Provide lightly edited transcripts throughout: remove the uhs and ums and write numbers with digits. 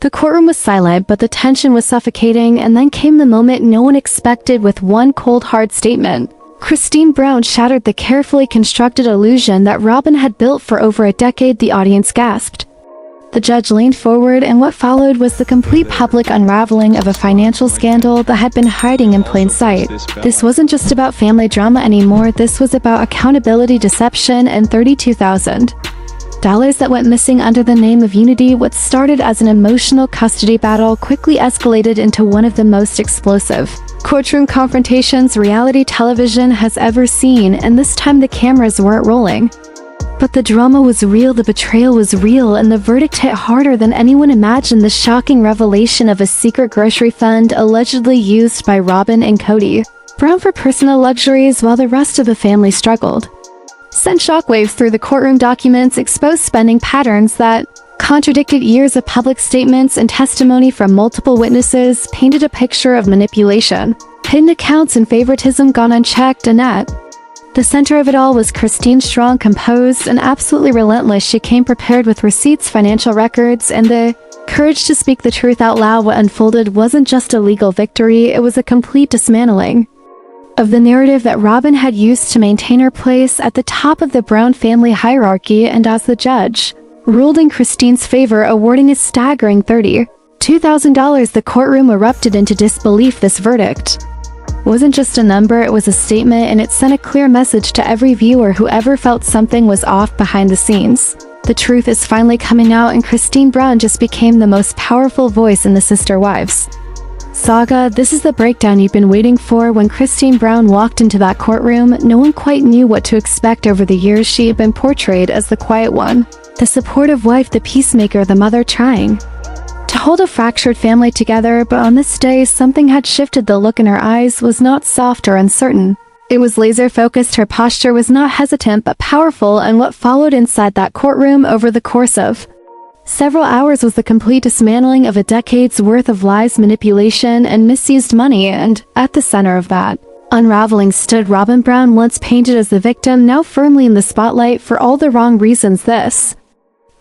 The courtroom was silent, but the tension was suffocating, and then came the moment no one expected with one cold, hard statement. Christine Brown shattered the carefully constructed illusion that Robyn had built for over a decade. The audience gasped. The judge leaned forward, and what followed was the complete public unraveling of a financial scandal that had been hiding in plain sight. This wasn't just about family drama anymore, this was about accountability, deception, and $32,000 that went missing under the name of unity. What started as an emotional custody battle quickly escalated into one of the most explosive courtroom confrontations reality television has ever seen, and this time the cameras weren't rolling. But the drama was real, the betrayal was real, and the verdict hit harder than anyone imagined. The shocking revelation of a secret grocery fund allegedly used by Robyn and Kody Brown for personal luxuries while the rest of the family struggled sent shockwaves through the courtroom. Documents exposed spending patterns that contradicted years of public statements and testimony from multiple witnesses, painted a picture of manipulation, hidden accounts, and favoritism gone unchecked. And at the center of it all was Christine, strong, composed, and absolutely relentless. She came prepared with receipts, financial records, and the courage to speak the truth out loud. What unfolded wasn't just a legal victory, it was a complete dismantling of the narrative that Robyn had used to maintain her place at the top of the Brown family hierarchy. And as the judge ruled in Christine's favor, awarding a staggering $32,000, the courtroom erupted into disbelief. This verdict wasn't just a number, it was a statement, and it sent a clear message to every viewer who ever felt something was off behind the scenes. The truth is finally coming out, and Christine Brown just became the most powerful voice in the Sister Wives saga. This is the breakdown you've been waiting for. When Christine Brown walked into that courtroom, no one quite knew what to expect. Over the years, she had been portrayed as the quiet one, the supportive wife, the peacemaker, the mother trying to hold a fractured family together. But on this day, something had shifted. The look in her eyes was not soft or uncertain. It was laser-focused. Her posture was not hesitant but powerful, and what followed inside that courtroom over the course of several hours was the complete dismantling of a decade's worth of lies, manipulation, and misused money. And at the center of that unraveling stood Robyn Brown, once painted as the victim, now firmly in the spotlight for all the wrong reasons. This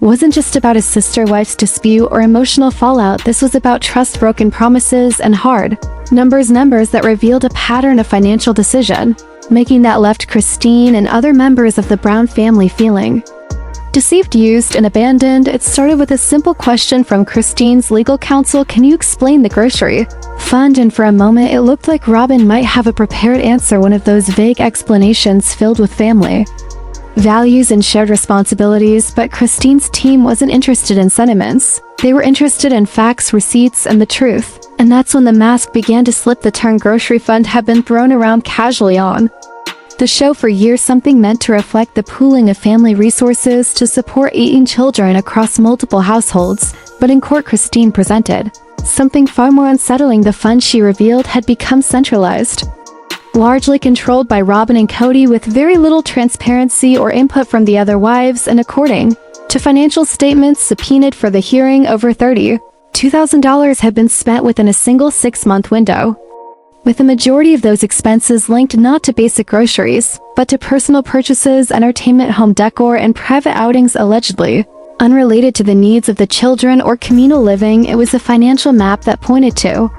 wasn't just about a sister-wife's dispute or emotional fallout. This was about trust, broken promises, and hard numbers that revealed a pattern of financial decision making that left Christine and other members of the Brown family feeling deceived, used, and abandoned. It started with a simple question from Christine's legal counsel: can you explain the grocery fund? And for a moment, it looked like Robyn might have a prepared answer, one of those vague explanations filled with family values and shared responsibilities. But Christine's team wasn't interested in sentiments. They were interested in facts, receipts, and the truth. And that's when the mask began to slip. The term grocery fund had been thrown around casually on the show for years, something meant to reflect the pooling of family resources to support 18 children across multiple households. But in court, Christine presented something far more unsettling. The fund, she revealed, had become centralized, largely controlled by Robyn and Kody, with very little transparency or input from the other wives. And according to financial statements subpoenaed for the hearing, over $32,000 had been spent within a single 6-month window, with the majority of those expenses linked not to basic groceries, but to personal purchases, entertainment, home decor, and private outings, allegedly unrelated to the needs of the children or communal living. It was a financial map that pointed to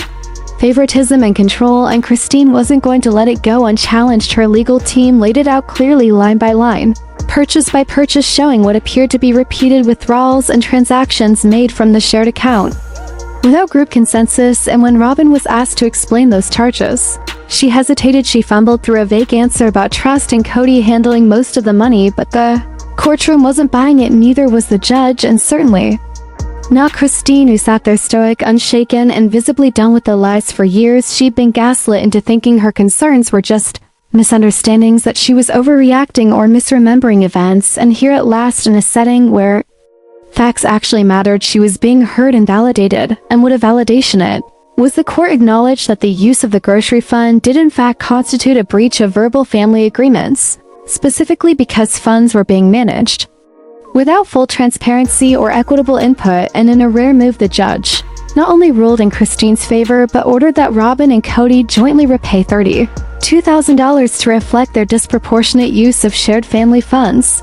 favoritism and control, and Christine wasn't going to let it go unchallenged. Her legal team laid it out clearly, line by line, purchase by purchase, showing what appeared to be repeated withdrawals and transactions made from the shared account without group consensus. And when Robyn was asked to explain those charges, she hesitated. She fumbled through a vague answer about trust and Kody handling most of the money. But the courtroom wasn't buying it, neither was the judge, and certainly not Christine, who sat there stoic, unshaken, and visibly done with the lies for years. She'd been gaslit into thinking her concerns were just misunderstandings, that she was overreacting or misremembering events. And here at last, in a setting where facts actually mattered, she was being heard and validated. And what a validation it was. The court acknowledged that the use of the grocery fund did in fact constitute a breach of verbal family agreements, specifically because funds were being managed without full transparency or equitable input. And in a rare move, the judge not only ruled in Christine's favor, but ordered that Robyn and Kody jointly repay $32,000 to reflect their disproportionate use of shared family funds.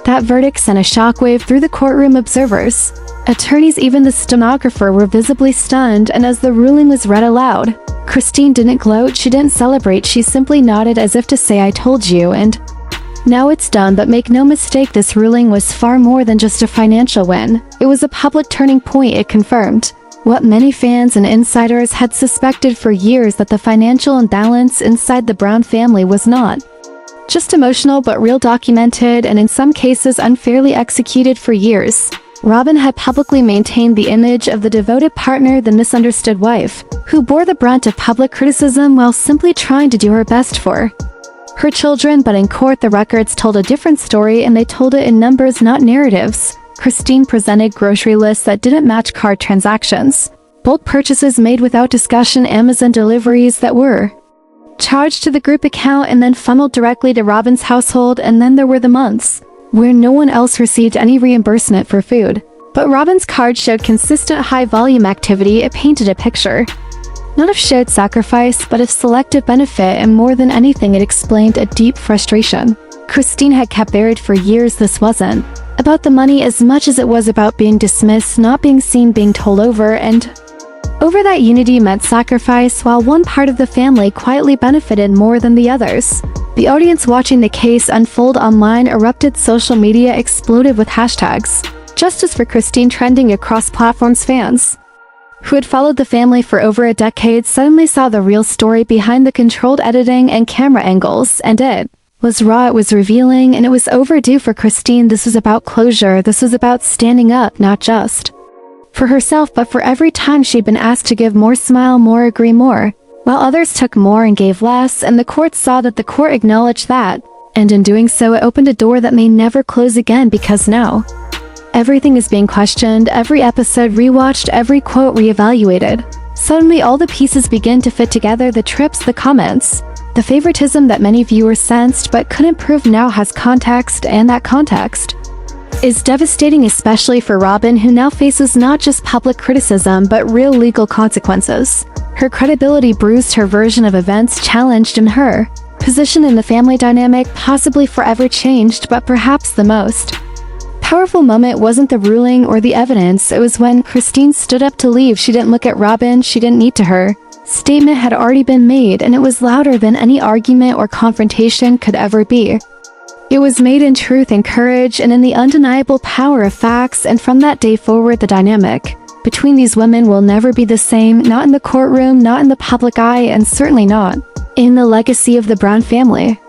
That verdict sent a shockwave through the courtroom. Observers Attorneys, even the stenographer, were visibly stunned, and as the ruling was read aloud, Christine didn't gloat, she didn't celebrate, she simply nodded as if to say, "I told you," and now it's done. But make no mistake, this ruling was far more than just a financial win. It was a public turning point. It confirmed what many fans and insiders had suspected for years, that the financial imbalance inside the Brown family was not just emotional but real, documented, and in some cases unfairly executed for years. Robyn had publicly maintained the image of the devoted partner, the misunderstood wife, who bore the brunt of public criticism while simply trying to do her best for her children. But in court, the records told a different story, and they told it in numbers, not narratives. Christine presented grocery lists that didn't match card transactions, bulk purchases made without discussion, Amazon deliveries that were charged to the group account and then funneled directly to Robyn's household, and then there were the months where no one else received any reimbursement for food. But Robyn's card showed consistent high-volume activity. It painted a picture not of shared sacrifice, but of selective benefit, and more than anything, it explained a deep frustration Christine had kept buried for years. This wasn't about the money as much as it was about being dismissed, not being seen, being told over and over. That unity meant sacrifice, while one part of the family quietly benefited more than the others. The audience watching the case unfold online erupted. Social media exploded with hashtags "Justice for Christine" trending across platforms. Fans who had followed the family for over a decade suddenly saw the real story behind the controlled editing and camera angles, and it was raw, it was revealing, and it was overdue for Christine. This was about closure. This was about standing up, not just for herself, but for every time she'd been asked to give more, smile more, agree more, while others took more and gave less. And the court saw that, the court acknowledged that, and in doing so, it opened a door that may never close again, because now everything is being questioned, every episode rewatched, every quote reevaluated. Suddenly all the pieces begin to fit together, the trips, the comments, the favoritism that many viewers sensed but couldn't prove now has context, and that context is devastating, especially for Robyn, who now faces not just public criticism but real legal consequences. Her credibility bruised, her version of events challenged, and her position in the family dynamic possibly forever changed. But perhaps the most powerful moment wasn't the ruling or the evidence, it was when Christine stood up to leave. She didn't look at Robyn, she didn't need to. Her statement had already been made, and it was louder than any argument or confrontation could ever be. It was made in truth and courage, and in the undeniable power of facts. And from that day forward, the dynamic between these women will never be the same, not in the courtroom, not in the public eye, and certainly not in the legacy of the Brown family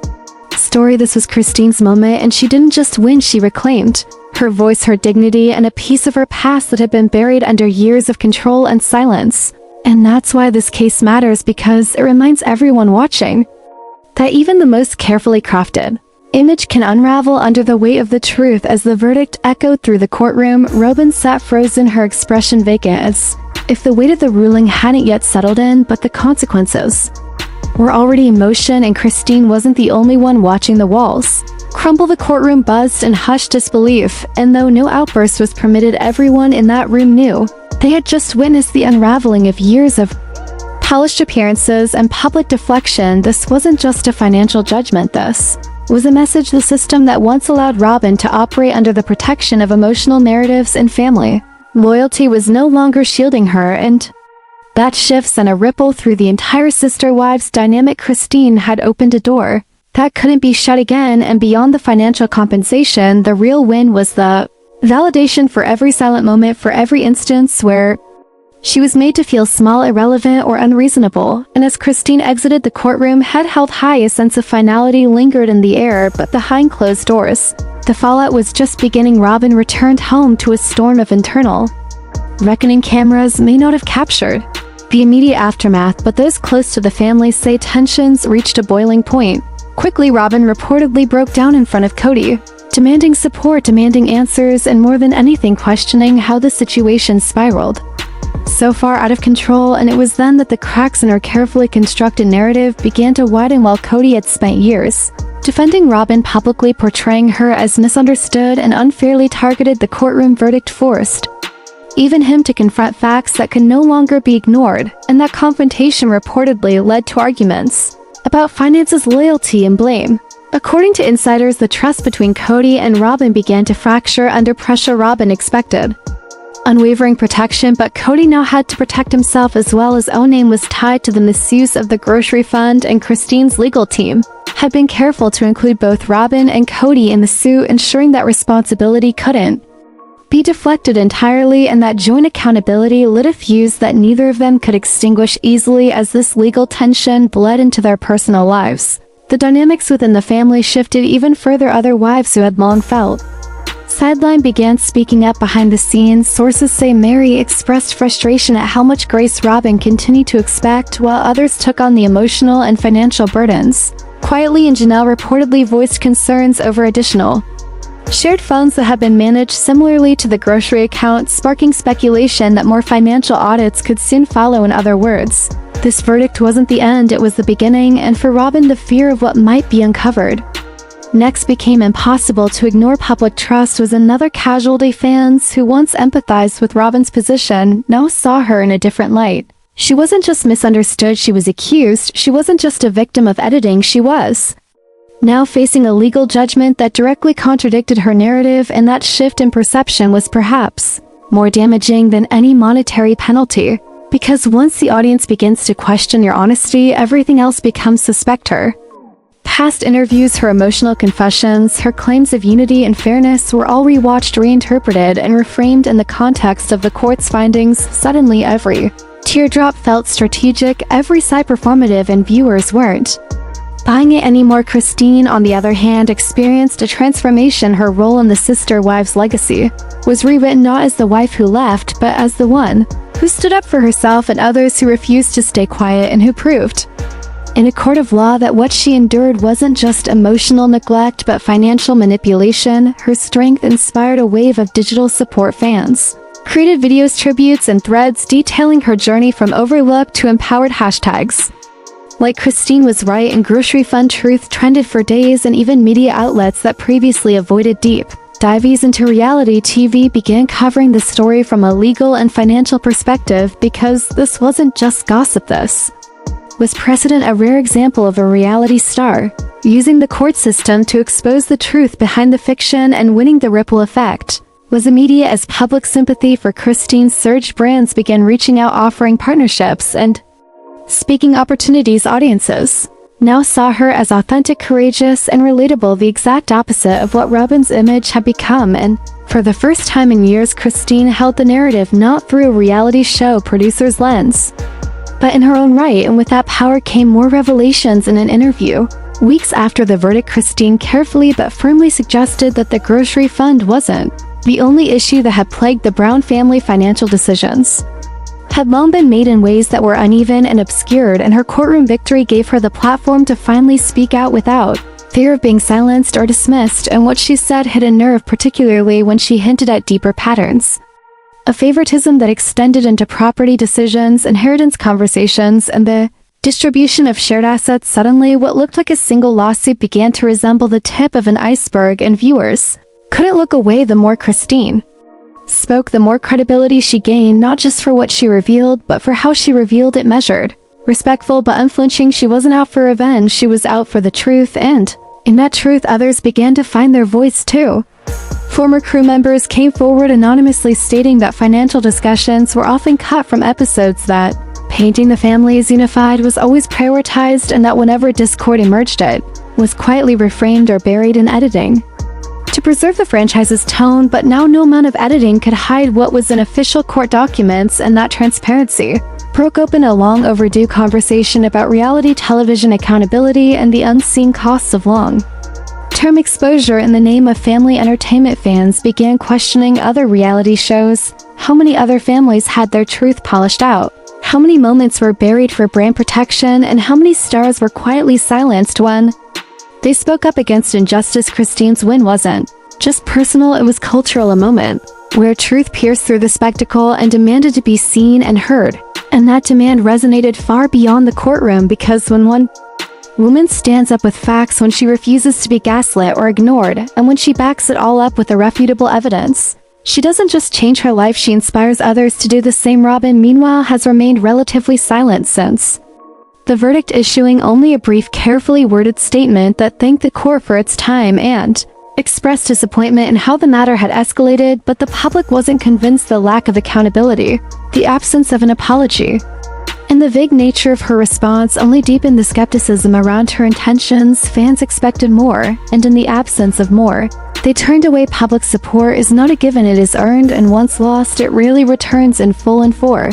story. This was Christine's moment, and she didn't just win, she reclaimed her voice, her dignity, and a piece of her past that had been buried under years of control and silence. And that's why this case matters, because it reminds everyone watching that even the most carefully crafted image can unravel under the weight of the truth. As the verdict echoed through the courtroom, Robyn sat frozen, her expression vacant, as if the weight of the ruling hadn't yet settled in, but the consequences were already in motion, and Christine wasn't the only one watching the walls crumble. The courtroom buzzed in hushed disbelief, and though no outburst was permitted, everyone in that room knew they had just witnessed the unraveling of years of polished appearances and public deflection. This wasn't just a financial judgment, this was a message. The system that once allowed Robyn to operate under the protection of emotional narratives and family loyalty was no longer shielding her, and that shift sent a ripple through the entire sister-wives dynamic. Christine had opened a door that couldn't be shut again, and beyond the financial compensation, the real win was the validation for every silent moment, for every instance where she was made to feel small, irrelevant, or unreasonable. And as Christine exited the courtroom, head held high, a sense of finality lingered in the air, but behind closed doors, the fallout was just beginning. Robyn returned home to a storm of internal reckoning. Cameras may not have captured the immediate aftermath, but those close to the family say tensions reached a boiling point. Quickly, Robyn reportedly broke down in front of Kody, demanding support, demanding answers, and more than anything, questioning how the situation spiraled so far out of control. And it was then that the cracks in her carefully constructed narrative began to widen. While Kody had spent years defending Robyn, publicly portraying her as misunderstood and unfairly targeted, the courtroom verdict forced even him to confront facts that could no longer be ignored, and that confrontation reportedly led to arguments about finances, loyalty, and blame. According to insiders, the trust between Kody and Robyn began to fracture under pressure. Robyn expected unwavering protection, but Kody now had to protect himself as well. His own name was tied to the misuse of the grocery fund, and Christine's legal team had been careful to include both Robyn and Kody in the suit, ensuring that responsibility couldn't be deflected entirely, and that joint accountability lit a fuse that neither of them could extinguish easily. As this legal tension bled into their personal lives, the dynamics within the family shifted even further. Other wives who had long felt sidelined began speaking up behind the scenes. Sources say Mary expressed frustration at how much grace Robyn continued to expect, while others took on the emotional and financial burdens quietly, and Janelle reportedly voiced concerns over additional shared funds that have been managed similarly to the grocery account, sparking speculation that more financial audits could soon follow. In other words, this verdict wasn't the end, it was the beginning, and for Robyn, the fear of what might be uncovered next became impossible to ignore. Public trust was another casualty. Fans who once empathized with Robyn's position now saw her in a different light. She wasn't just misunderstood, she was accused. She wasn't just a victim of editing, she was now facing a legal judgment that directly contradicted her narrative, and that shift in perception was perhaps more damaging than any monetary penalty. Because once the audience begins to question your honesty, everything else becomes suspect. Her past interviews, her emotional confessions, her claims of unity and fairness were all rewatched, reinterpreted, and reframed in the context of the court's findings. Suddenly every teardrop felt strategic, every sigh performative, and viewers weren't buying it anymore. Christine, on the other hand, experienced a transformation. Her role in the sister wives' legacy was rewritten not as the wife who left, but as the one who stood up for herself and others, who refused to stay quiet, and who proved in a court of law that what she endured wasn't just emotional neglect but financial manipulation. Her strength inspired a wave of digital support. Fans created videos, tributes, and threads detailing her journey from overlooked to empowered. Hashtags like "Christine was right" and "grocery fund truth" trended for days, and even media outlets that previously avoided deep dives into reality TV began covering the story from a legal and financial perspective, because this wasn't just gossip. This was precedent, a rare example of a reality star using the court system to expose the truth behind the fiction, and winning. The ripple effect was immediate. As public sympathy for Christine surged, brands began reaching out, offering partnerships and speaking opportunities. Audiences now saw her as authentic, courageous, and relatable, the exact opposite of what Robyn's image had become. And for the first time in years, Christine held the narrative not through a reality show producer's lens, but in her own right, and with that power came more revelations. In an interview weeks after the verdict, Christine carefully but firmly suggested that the grocery fund wasn't the only issue that had plagued the Brown family. Financial decisions had long been made in ways that were uneven and obscured, and her courtroom victory gave her the platform to finally speak out without fear of being silenced or dismissed. And what she said hit a nerve, particularly when she hinted at deeper patterns of favoritism that extended into property decisions, inheritance conversations, and the distribution of shared assets. Suddenly, what looked like a single lawsuit began to resemble the tip of an iceberg, and viewers couldn't look away. The more Christine spoke, the more credibility she gained, not just for what she revealed, but for how she revealed it. Measured, respectful, but unflinching, she wasn't out for revenge, she was out for the truth, and in that truth, others began to find their voice too. Former crew members came forward anonymously, stating that financial discussions were often cut from episodes, that painting the family as unified was always prioritized, and that whenever discord emerged, it was quietly reframed or buried in editing to preserve the franchise's tone. But now no amount of editing could hide what was in official court documents, and that transparency broke open a long overdue conversation about reality television accountability and the unseen costs of long-term exposure in the name of family entertainment. Fans began questioning other reality shows. How many other families had their truth polished out? How many moments were buried for brand protection? And how many stars were quietly silenced when they spoke up against injustice? Christine's win wasn't just personal, it was cultural, a moment where truth pierced through the spectacle and demanded to be seen and heard. And that demand resonated far beyond the courtroom, because when one woman stands up with facts, when she refuses to be gaslit or ignored, and when she backs it all up with irrefutable evidence, she doesn't just change her life, she inspires others to do the same. Robyn, meanwhile, has remained relatively silent since the verdict, issuing only a brief, carefully worded statement that thanked the court for its time and expressed disappointment in how the matter had escalated, but the public wasn't convinced the lack of accountability, the absence of an apology, and the vague nature of her response only deepened the skepticism around her intentions. Fans expected more, and in the absence of more, they turned away. Public support is not a given, it is earned, and once lost, it rarely returns in full and for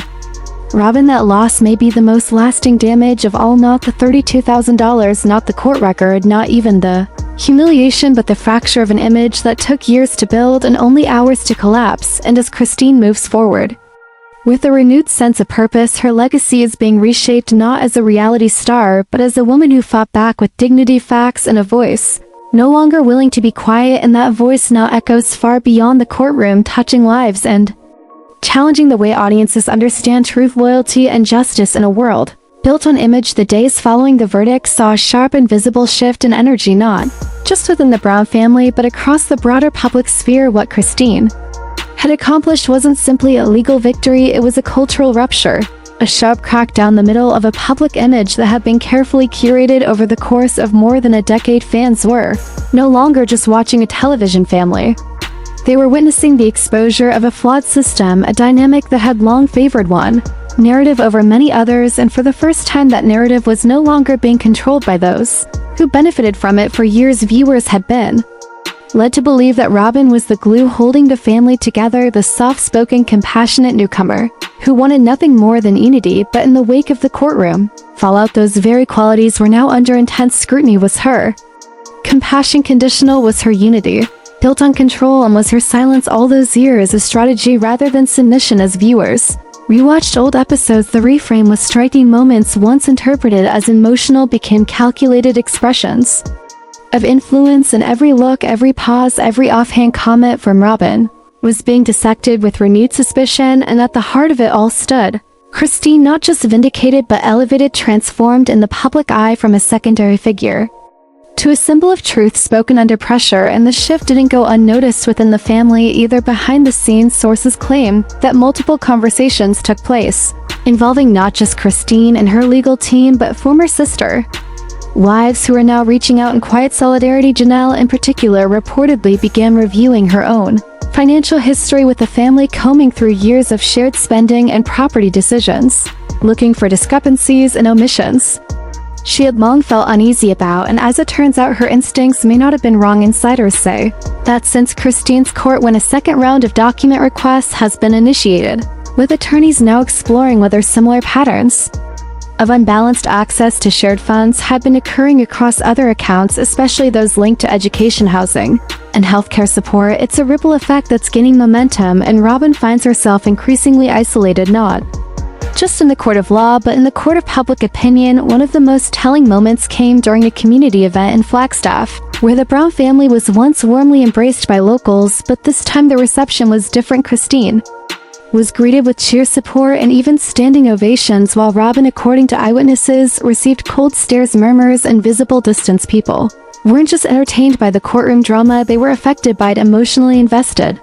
Robyn, that loss may be the most lasting damage of all. Not the $32,000, not the court record, not even the humiliation, but the fracture of an image that took years to build and only hours to collapse. And as Christine moves forward with a renewed sense of purpose, her legacy is being reshaped not as a reality star, but as a woman who fought back with dignity, facts, and a voice, no longer willing to be quiet. And that voice now echoes far beyond the courtroom, touching lives and challenging the way audiences understand truth, loyalty, and justice in a world built on image. The days following the verdict saw a sharp and visible shift in energy, not just within the Brown family, but across the broader public sphere. What Christine had accomplished wasn't simply a legal victory, it was a cultural rupture, a sharp crack down the middle of a public image that had been carefully curated over the course of more than a decade. Fans were no longer just watching a television family. They were witnessing the exposure of a flawed system, a dynamic that had long favored one narrative over many others, and for the first time that narrative was no longer being controlled by those who benefited from it for years. Viewers had been led to believe that Robyn was the glue holding the family together, the soft-spoken, compassionate newcomer who wanted nothing more than unity. But in the wake of the courtroom fallout, those very qualities were now under intense scrutiny. Was her compassion conditional? Was her unity built on control? And was her silence all those years a strategy rather than submission? As viewers rewatched old episodes, the reframe was striking. Moments once interpreted as emotional became calculated expressions of influence, and every look, every pause, every offhand comment from Robyn was being dissected with renewed suspicion. And at the heart of it all stood Christine, not just vindicated but elevated, transformed in the public eye from a secondary figure to a symbol of truth spoken under pressure. And the shift didn't go unnoticed within the family either. Behind the scenes, sources claim that multiple conversations took place involving not just Christine and her legal team, but former sister wives who are now reaching out in quiet solidarity. Janelle, in particular, reportedly began reviewing her own financial history with the family, combing through years of shared spending and property decisions, looking for discrepancies and omissions she had long felt uneasy about. And as it turns out, her instincts may not have been wrong. Insiders say that since Christine's court, when a second round of document requests has been initiated, with attorneys now exploring whether similar patterns of unbalanced access to shared funds had been occurring across other accounts, especially those linked to education, housing, and healthcare support. It's a ripple effect that's gaining momentum, and Robyn finds herself increasingly isolated, not just in the court of law, but in the court of public opinion. One of the most telling moments came during a community event in Flagstaff, where the Brown family was once warmly embraced by locals, but this time the reception was different. Christine was greeted with cheer, support, and even standing ovations, while Robyn, according to eyewitnesses, received cold stares, murmurs, and visible distance. People weren't just entertained by the courtroom drama, they were affected by it, emotionally invested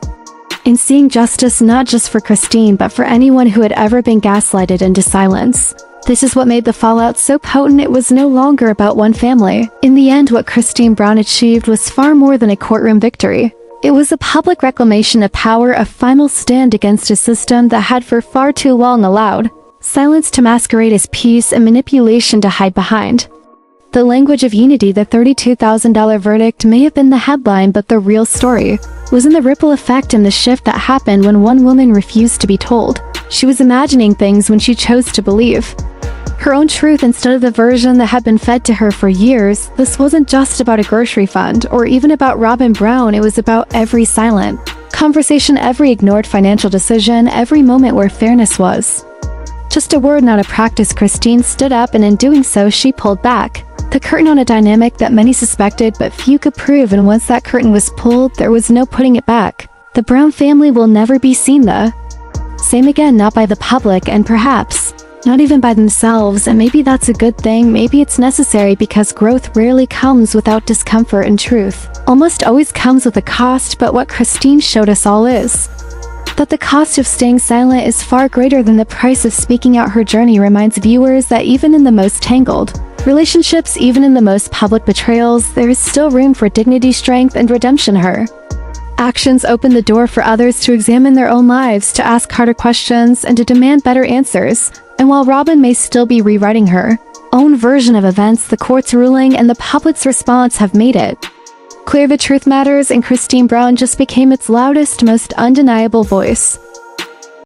in seeing justice, not just for Christine, but for anyone who had ever been gaslighted into silence. This is what made the fallout so potent. It was no longer about one family. In the end, what Christine Brown achieved was far more than a courtroom victory. It was a public reclamation of power, a final stand against a system that had for far too long allowed silence to masquerade as peace and manipulation to hide behind the language of unity. The $32,000 verdict may have been the headline, but the real story was in the ripple effect and the shift that happened when one woman refused to be told she was imagining things, when she chose to believe her own truth instead of the version that had been fed to her for years. This wasn't just about a grocery fund or even about Robyn Brown, it was about every silent conversation, every ignored financial decision, every moment where fairness was just a word, not a practice. Christine stood up, and in doing so, she pulled back the curtain on a dynamic that many suspected but few could prove. And once that curtain was pulled, there was no putting it back. The Brown family will never be seen the same again, not by the public, and perhaps not even by themselves. And maybe that's a good thing. Maybe it's necessary, because growth rarely comes without discomfort, and truth almost always comes with a cost. But what Christine showed us all is that the cost of staying silent is far greater than the price of speaking out. Her journey reminds viewers that even in the most tangled Relationships, even in the most public betrayals, there is still room for dignity, strength, and redemption. Her actions open the door for others to examine their own lives, to ask harder questions, and to demand better answers. And while Robyn may still be rewriting her own version of events, the court's ruling and the public's response have made it clear the truth matters, and Christine Brown just became its loudest, most undeniable voice.